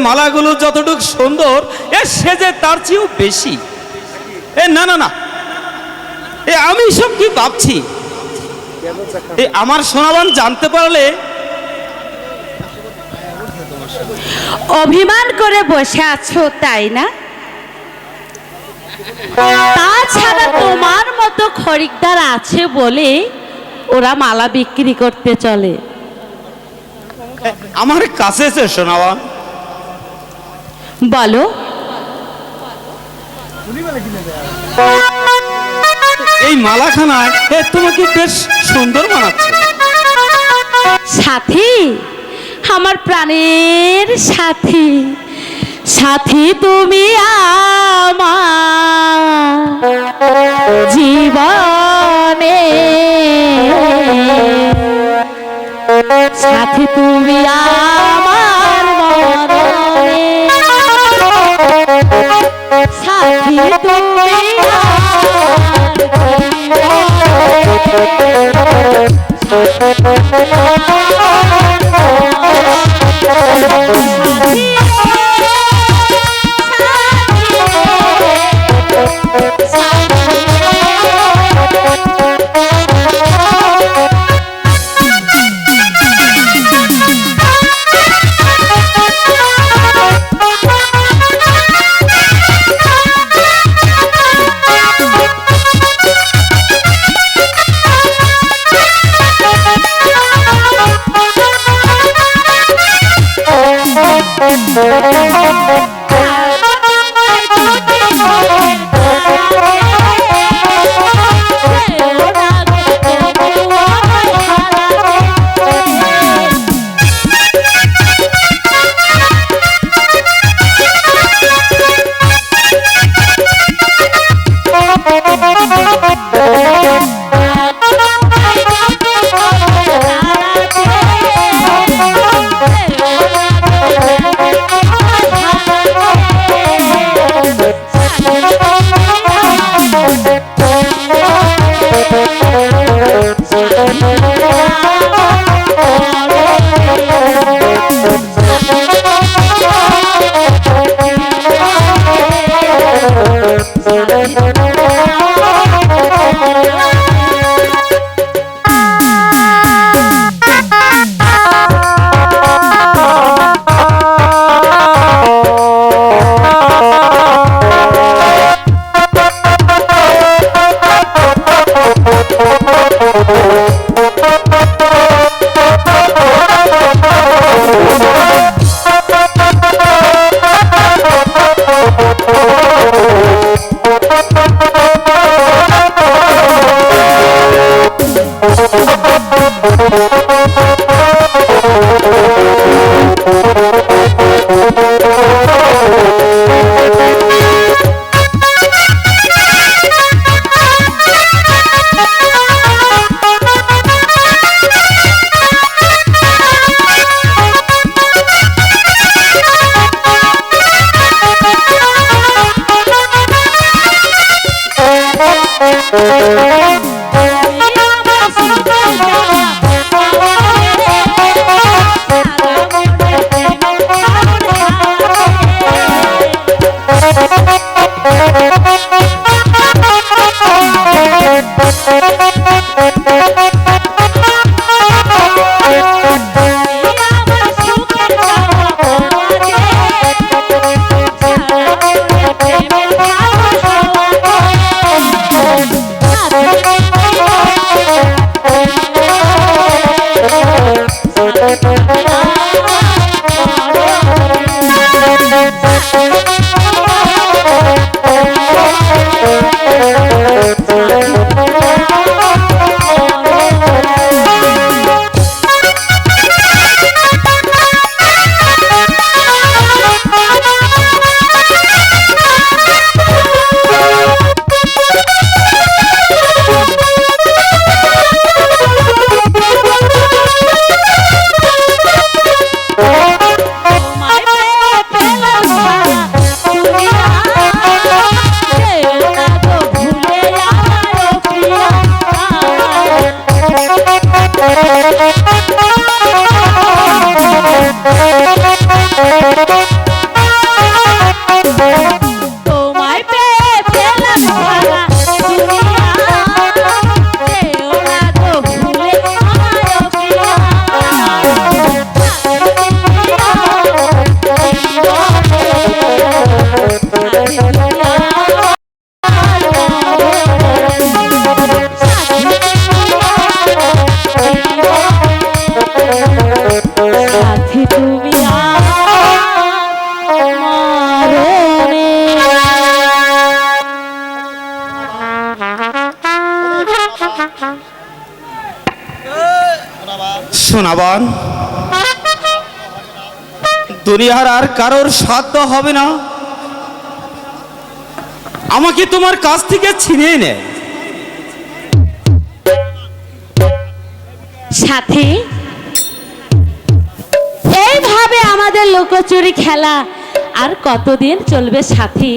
মালাগুলো যতটুকু সুন্দর এ সেজে তার চেয়েও বেশি। এ না না না, এ আমি সব কি ভাবছি, এ আমার সোনাবান জানতে পারলে। অভিমান করে বসে আছো তাই না? তাছাড়া তোমার মতো খরিদ্দার আছে বলে ওরা মালা বিক্রি করতে চলে। আমার কাছে এসে সোনাবান বলো, এই মালাখানায় তোমাকে বেশ সুন্দর মানাচ্ছে। সাথী, আমার প্রাণের সাথী, সাথী তুমি আমার জীবনে, সাথী তুমি আমার মরণে, সাথী তুমি সোনাবান, দুনিয়ার আর কারোর সাধ্য হবে না আমাকে তোমার কাছ থেকে ছিনিয়ে নেয়। সাথী, এইভাবে আমাদের লুকোচুরি খেলা আর কতদিন চলবে সাথী?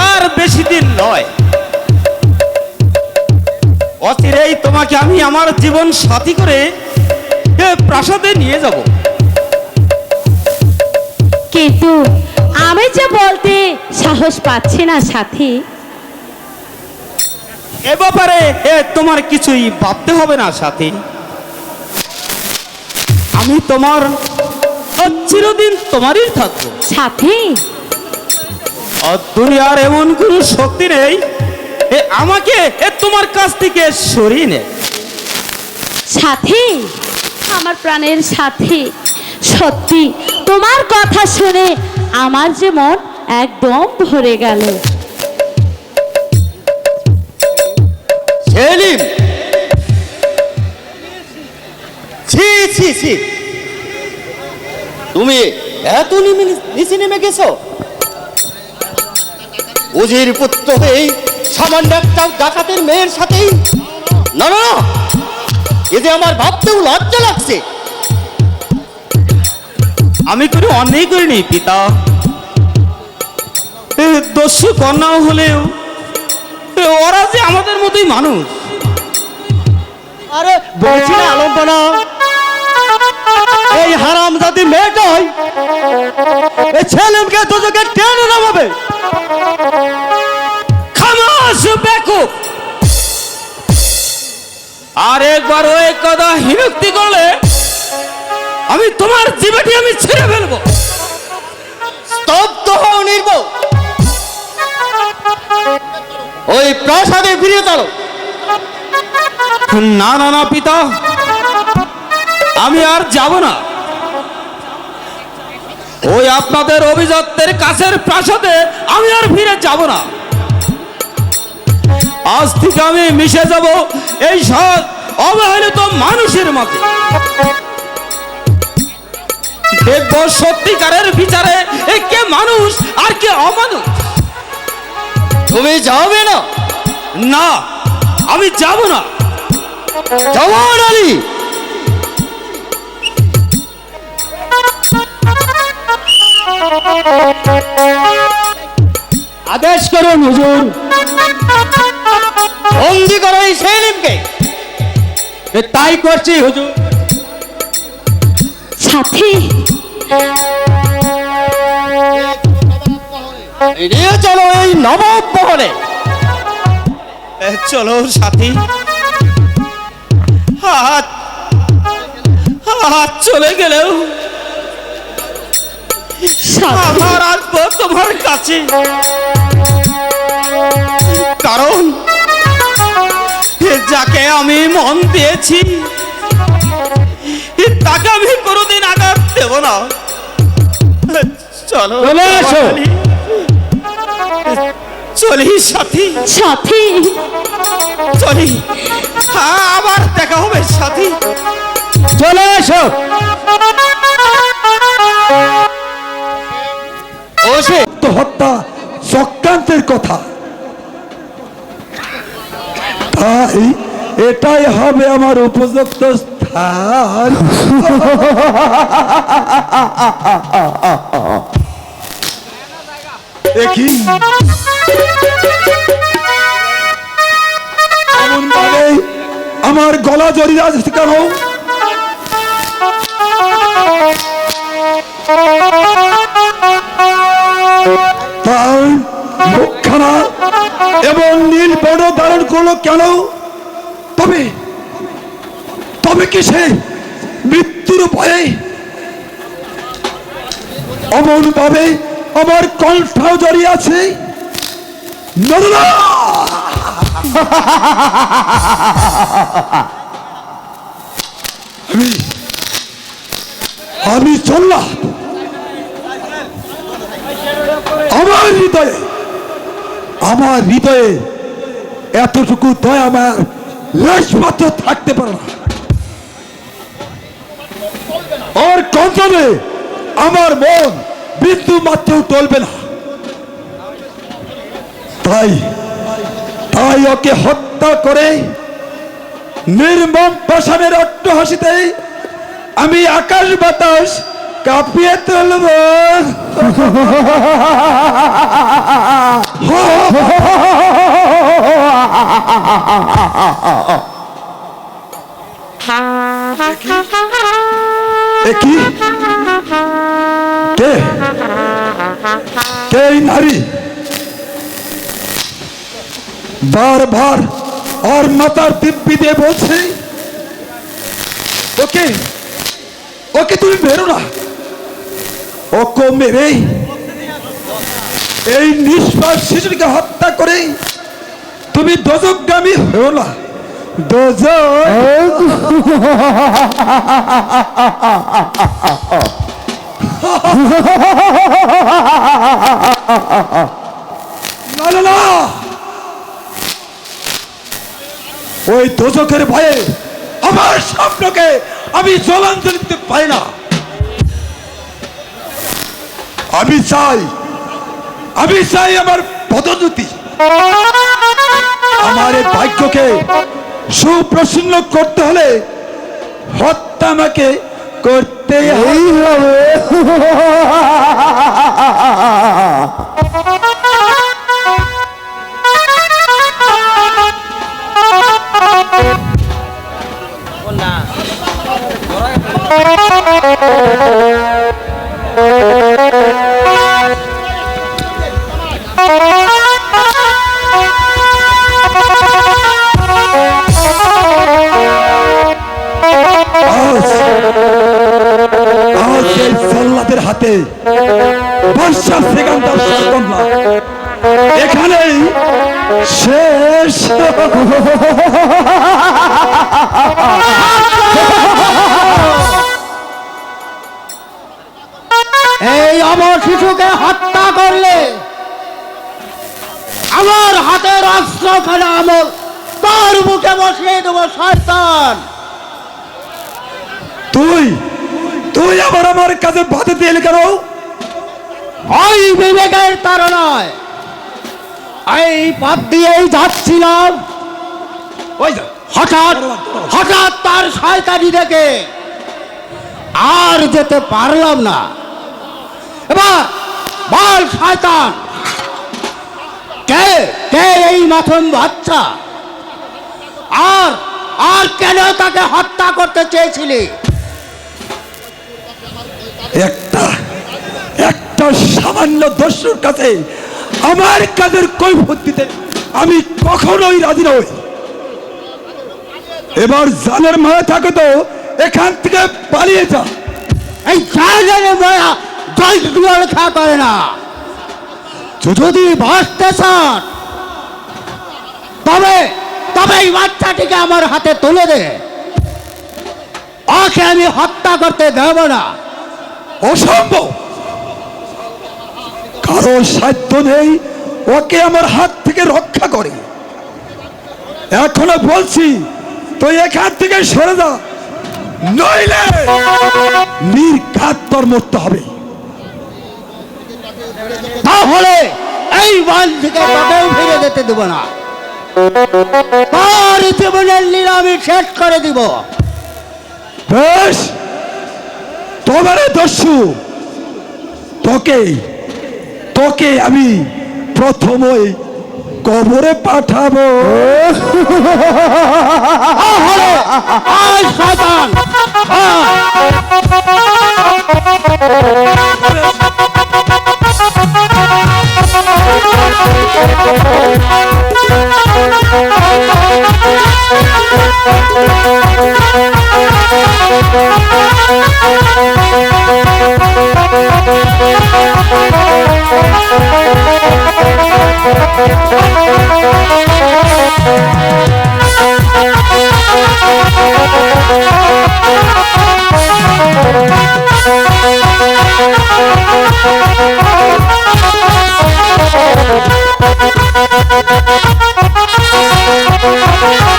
আর বেশি দিন নয়, অচিরেই তোমাকে আমি আমার জীবন সাথী করে এ প্রাসাদে নিয়ে যাব। কিন্তু আমি যে বলতে সাহস পাচ্ছি না সাথী। এ ব্যাপারে তোমার কিছুই ভাবতে হবে না সাথী। আমি তোমার চিরদিন তোমারই থাকবো সাথী। আর দুনিয়ার এমন কোনো শক্তি নেই আমাকে তোমার কাছ থেকে সরিয়ে নেয়। সাথী, আমার প্রাণের সাথী, সত্যি তোমার কথা শুনে আমার যে মন একদম ভরে গেল। সেলিম, ছি ছি ছি, তুমি এত নিচে নেমে গেছো? উজির পুত্র হয়ে সামান্য একটা ডাকাতের মেয়ের সাথেই? না না, এ যে আমার ভাবতেও লজ্জা লাগছে। আমি কোনো অন্যায় করিনি পিতা। দস্যু কন্যাও হলেও ওরা যে আমাদের মতোই মানুষ। আরে বলছি না আলম্বনা, এই হারামজাদি মেয়েটাই এই ছেলেমকে দুজকে টেনে নামাবে। খামাস বেকুব, আর একবার ওই কথা হিনুক্তি করলে আমি তোমার জীবনটি আমি ছেড়ে ফেলবো। স্তব্ধ হও নির্বোধ, ওই প্রাসাদে ফিরে চলো। না না না পিতা, আমি আর যাব না। ওই আপনাদের অভিজাতের কাছের প্রাসাদে আমি আর ফিরে যাব না। আজ থেকে আমি মিশে যাব এই সৎ অবহেলিত মানুষের মধ্যে। দেখব সত্যিকারের বিচারে কে মানুষ আর কে অমানুষ। তুমি যাবে না? না, আমি যাব না। জওয়ান আলী, আদেশ করুন হুজুর। বন্দি করো এই সেলিমকে। তাই করছি হুজুর। সাথী, নিয়ে চলো এই নবাব মহলে। চলো সাথী। হাত হাত চলে গেলেও সাথী, আমার আসবো তোমার কাছে। কারণ যাকে আমি মন দিয়েছি তাকে আমি কোনোদিন আঘাত দেব না। চলো চলে এসো। চলি সাথী, সাথী, চলি। হ্যাঁ, আবার দেখা হবে সাথী। চলে এসো। হত্যা চক্রান্তের কথা, তাই এটাই হবে আমার উপযুক্ত স্থান। দেখি এমন ভাবে আমার গলা জড়িয়ে আছে কেন? তার মুখখানা এবং নীল বর্ণ ধারণ করলো কেন? তবে তবে কি সে মৃত্যুর ভয়ে অমন ভাবে আমার কণ্ঠাও জড়িয়ে আছে? না, না, না! আমি চললাম। আমার হৃদয়ে এতটুকু দয়া আমার লেশ মাত্র থাকতে পারে না। ওর কঞ্চনে আমার মন বিন্দু মাত্র টলবে না। তাই তাই ওকে হত্যা করে নির্মম পাষাণের অট্টহাসিতে আমি আকাশ বাতাস কাঁপিয়ে তুলব। কি কে কে এই নারী? বারবার আর মাতার দিব্যি দিয়ে বলছে ওকে ওকে তুমি মেরো না, ওকে মেরে এই নিষ্পাপ শিশুটিকে হত্যা করে তুমি দোজকগামী হও না। দোজক না না না, ওই দোজকের ভয়ে আমার স্বপ্নকে আমি জলাঞ্জলি দিতে পারি না। আমি চাই আমার পদোন্নতি। আমার এই ভাগ্যকে সুপ্রসন্ন করতে হলে হত্যা আমাকে করতেই হবে। হাতে বর্ষা সেখানটার সরকন্যা এখানেই শেষ। এই অমর শিশুকে হত্যা করলে আমার হাতের অস্ত্রখানা আমল তার মুখে বসিয়ে দেব। শয়তান, তুই তুই আবার আমার কাছে বাধা দিয়ে কেন? ওই বিবেকের তাড়নায় এই পথ দিয়েই যাচ্ছিলাম, হঠাৎ হঠাৎ তার শয়তানি দেখে আর যেতে পারলাম না। এবার বল শয়তান, কে কে এই মাথন বাচ্চা, আর আর কেন তাকে হত্যা করতে চেয়েছিলি? একটা একটা সামান্য দস্যুর কাছে আমার কাজের কৈফিয়ত দিতে আমি কখনোই রাজি নই। এবার জানের মায়া থাকে তো এখান থেকে পালিয়ে যা। এই জানের মায়া জল দুয়ার খা করে না। যদি বাঁচতে চান তবে তবে এই বাচ্চাটিকে আমার হাতে তুলে দে। ওকে আমি হত্যা করতে দেব না। অসম্ভব, কারো সাধ্য নেই ওকে আমার হাত থেকে রক্ষা করে। এখনো বলছি তুই এখান থেকে সরে যা, নইলে নির্ঘাত তোর মরতে হবে। তাহলে এই বান থেকে তাকেও ফিরে যেতে দেব না। তার জীবনের লীলা আমি শেষ করে দিব। বেশ, তোমারে দস্যু, তোকে তোকে আমি প্রথমই কবরে পাঠাবো। আয় শয়তান,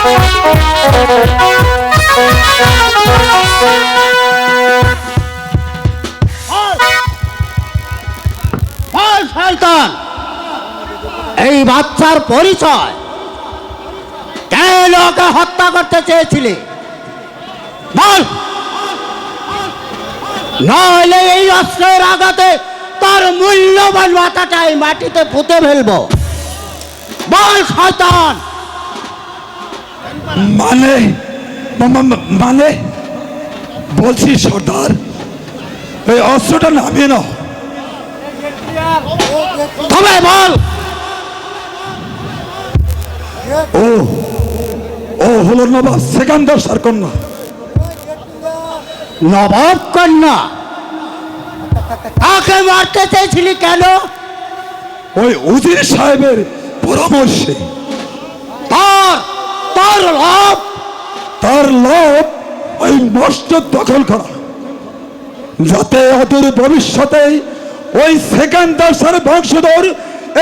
Thank you. তার পরিচয়? কেন ওকে হত্যা করতে চেয়েছিলে বল, নইলে এই অস্ত্রের আঘাতে তার মূল্যবান মাথাটাই মাটিতে পুঁতে ফেলবো। বল শয়তান। মানে মানে বলছি সর্দার, এই অস্ত্রটা নামিয়ে নাও। তবে বল। ও ও হলো নবাব সেকান্দার স্যার কন্যা। নবাব কন্যা? তাকে মারতে চেয়েছিলি কেন? ওই উজির সাহেবের পরামর্শে। তার তার লাভ? তার লোভ ওই মসজিদ দখল করা, যাতে অদূর ভবিষ্যতে ওই সেকান্দার স্যার বংশধর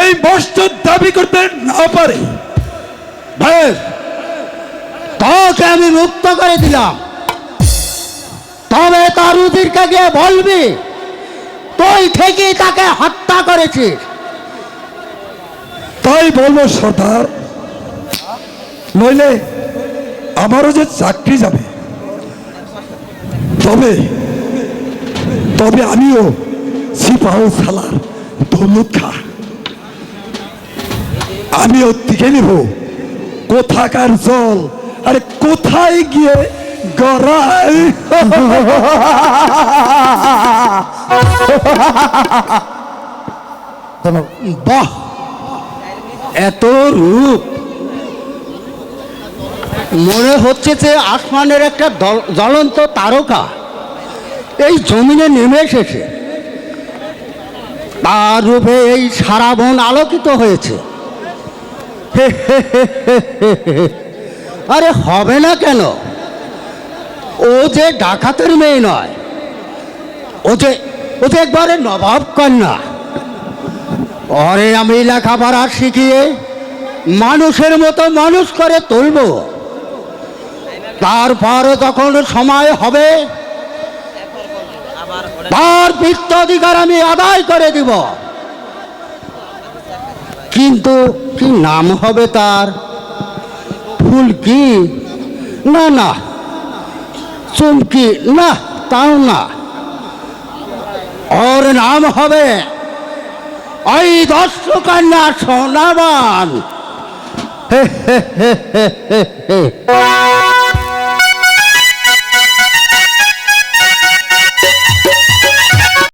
এই মসজিদ দাবি করতে না পারে। বেশ, তোকে আমি মুক্ত করে দিলাম। তবে তার উজিরকে গিয়ে বলবি তুই ঠিকই তাকে হত্যা করেছিস। তাই বলবো সর্দার, নইলে আমারও যে চাকরি যাবে। তবে তবে আমিও সিপাহ সালার দৌলত খা, আমিও দিকে নিব কোথাকার জল আর কোথায় গিয়ে গড়াই। বাহ, এত রূপ! মনে হচ্ছে যে আসমানের একটা জ্বলন্ত তারকা এই জমিনে নেমে এসেছে। তার রূপে এই সারা বন আলোকিত হয়েছে। আরে হবে না কেন? ও যে ডাকাতের মেয়ে নয়, ও যে একবারে নবাব কন্যা। ওরে আমি লেখাপড়া শিখিয়ে মানুষের মতো মানুষ করে তুলব। তারপর যখন সময় হবে তার পিত্ত অধিকার আমি আদায় করে দিব। কিন্তু কি নাম হবে তার? ফুলকি? না না। চুমকি? না, তাও না। ওর নাম হবে ওই দর্শকন্যা সোনাবান।